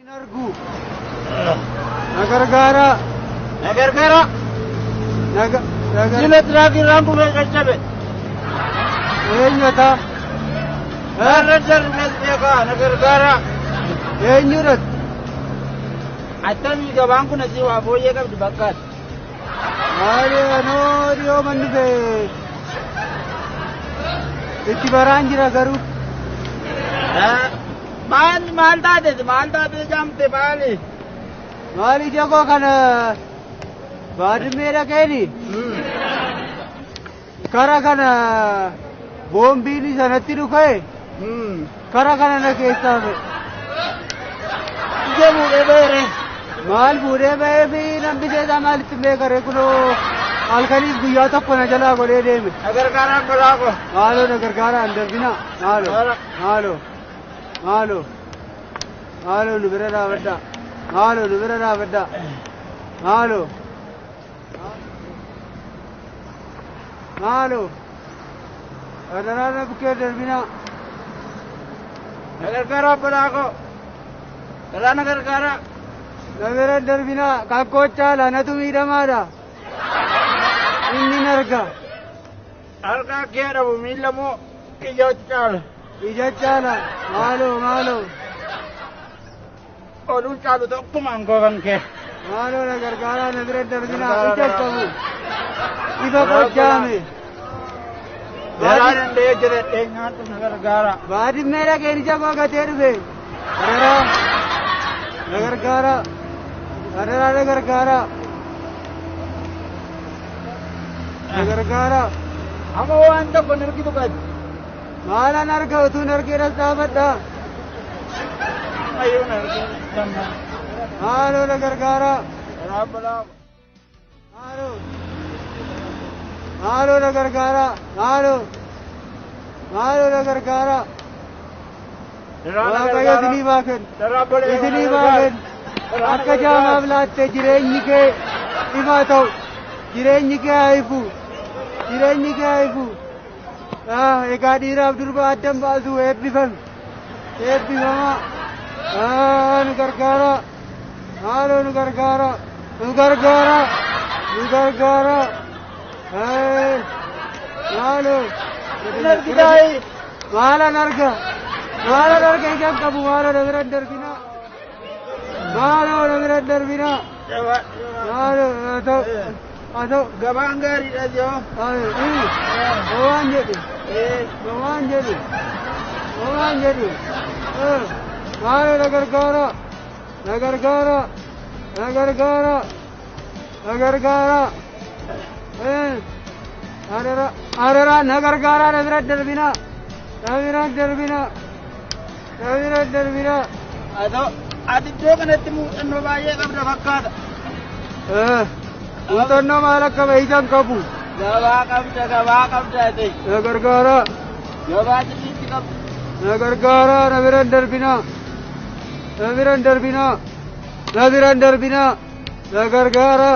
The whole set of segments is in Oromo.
Nargu. Nagargara. Nagargara. Silat lagi rambut mereka cabe. Enyata. Rajar mereka Nagargara. Enyurat. Atan juga bangku nasi waboye kan dibakar. Ari ano dio manbe. Itti baranjira garu. Malta de jamte Bali. Bali jago kana. Bari mera keni. Kara kana. Bombi ni sanati rukai. Kara kana na kesa me. Ije mu bere. Mal bure be bi nambi de da mal tumbe kare kulo. Alkani guya to kona jala gole de me. Nagargara balago. Malo nagargara andar bina. Malo. Malo nubera ravada. Malo. Adarana buke derbina. Nagargara balago. Kala Nagargara. Nubera derbina. Kako chala na tu mira mara. Inni narga. Alka kera bu milamo ijot chala. Malo. Odun chalu to kumangko kanke. Malo nagargara nubera derbina. Ijat kamu. Iba kojame. Jalan de jere engat Nagargara. Bari mera ke nicha ko ga terbe. Nagargara. Amo anta koner ki bukan. Mala narga tu narge rasta badda. Ayo narki jamma. Malo nagargara. Rabala. Malo nagargara. Waaqayyo isinii baaken. Isinii baaken. Akka jaamaaf laatte jireenyi kee imaa ta'u. Jireenyi kee haifu. Egaa dhiiraaf durba addan baasu eebbifame. Nu gargaara. Maaloo nu gargaara. Maaloo. Nargidai. Maala narga ijaan qabu maaloo na bira darbina. Maaloo Gabaan gaariidha joo. Waan jedhu. Maaloo na gargaara. Arara na gargaara na bira darbina. Ado ati iddoo kanatti muuxannoo baay'ee qabda fakkaata. Muuxannoo maal akka beeytan qabu. Gabaa qabda ati. Na gargaara. Gabaa jilliitti qabdu. Na gargaara na biran darbina. Na gargaara. Na biran darbina. Na gargaara.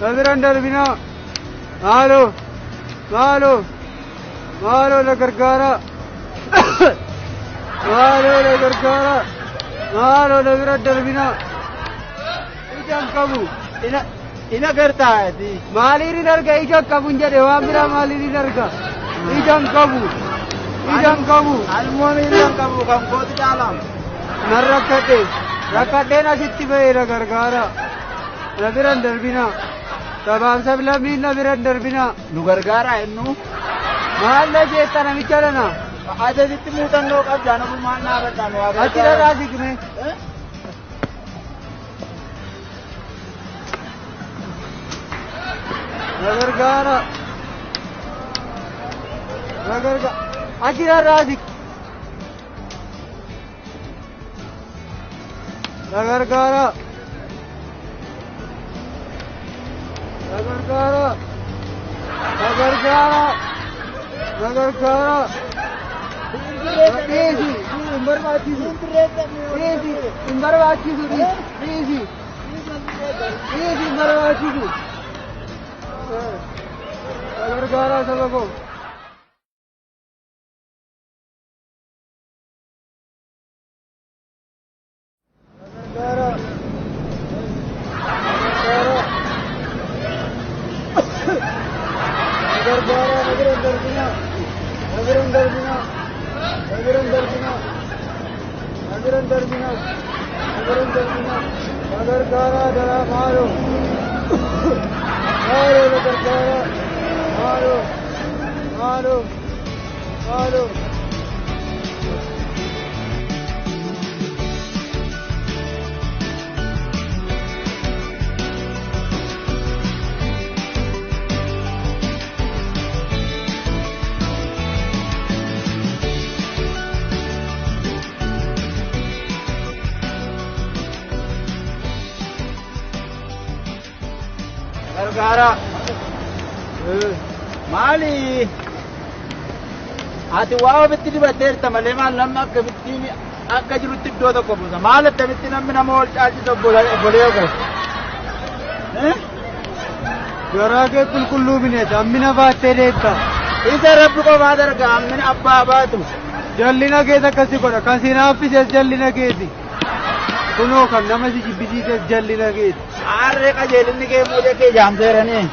Na biran darbina. Maaloo na gargaara. Maaloo na biran darbina. Ijaan qabu. Ina gartaa ati. Maaliin hin arga ijaan qabu hin jedhe waan biraa maaliin hin arga. Ijaan qabu. Almoon ijaan qabu kan kooti caalam. Nan rakkadheen asitti ba'e na gargaara. Na biran darbina. Sabaaf sablammiin na biran darbina. Nu gargaara ennu. Maal na jeetta namicha lana. Ajasitti muuxannoo qabda namu maal naa badhaan waa gargaara. Ati irraa siqne. Na gargaara. Ati irraa siqne. Na gargaara. Easy. Imbarbachisu. gargaaraa saba koo. Gargaaraa nagaran darbinaa. Nagaran darbinaa. Nagaran darbinaa. Nagaran darbinaa. Nagaran darbinaa. Gargaaraa daraa maaloo. Maaloo gargaaraa. Maaloo. Maaloo. Maaloo. Gargaara. Maali? Ati waa ofitti dibatteerta malee maal namni akka jirutti iddoo tokko buusa. Maal attamitti namni nama ol caalchisu obbolee koo? Garaa kee qulqulluu bineeta hammina baattee deetta. Isa rabbi qofaa darga hammina abbaa baatu. Jallina keessa akkasi godha kan si naaffisees jallina keeti. Kunoo kan nama si jibbisiisees jallina keeti. Harree qajeelinni kee muudee kee jaamseeranii.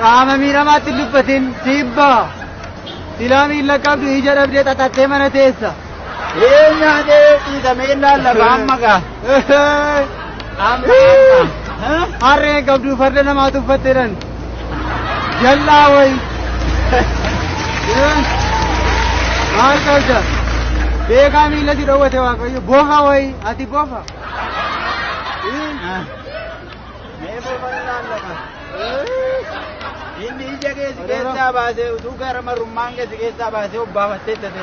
Qaama miidhamaatti dubbatin sibbaa. Silaa miila qabdu ija dhabdee xaxattee mana teessa. Nyaatee dhiisamee lallafa amma gaa. Amma. Harreen qabdu farda namaatu uffatteedhan. Jallaa wayi. Maal qabda? Beekaa miila si dhowwate waaqayyo. Bofa wayi. Ati bofa. Mee bofa lallafa. Inni ija keessa keessaa baasee utuu gara marrummaan keessa keessaa baasee obbaafattee taate.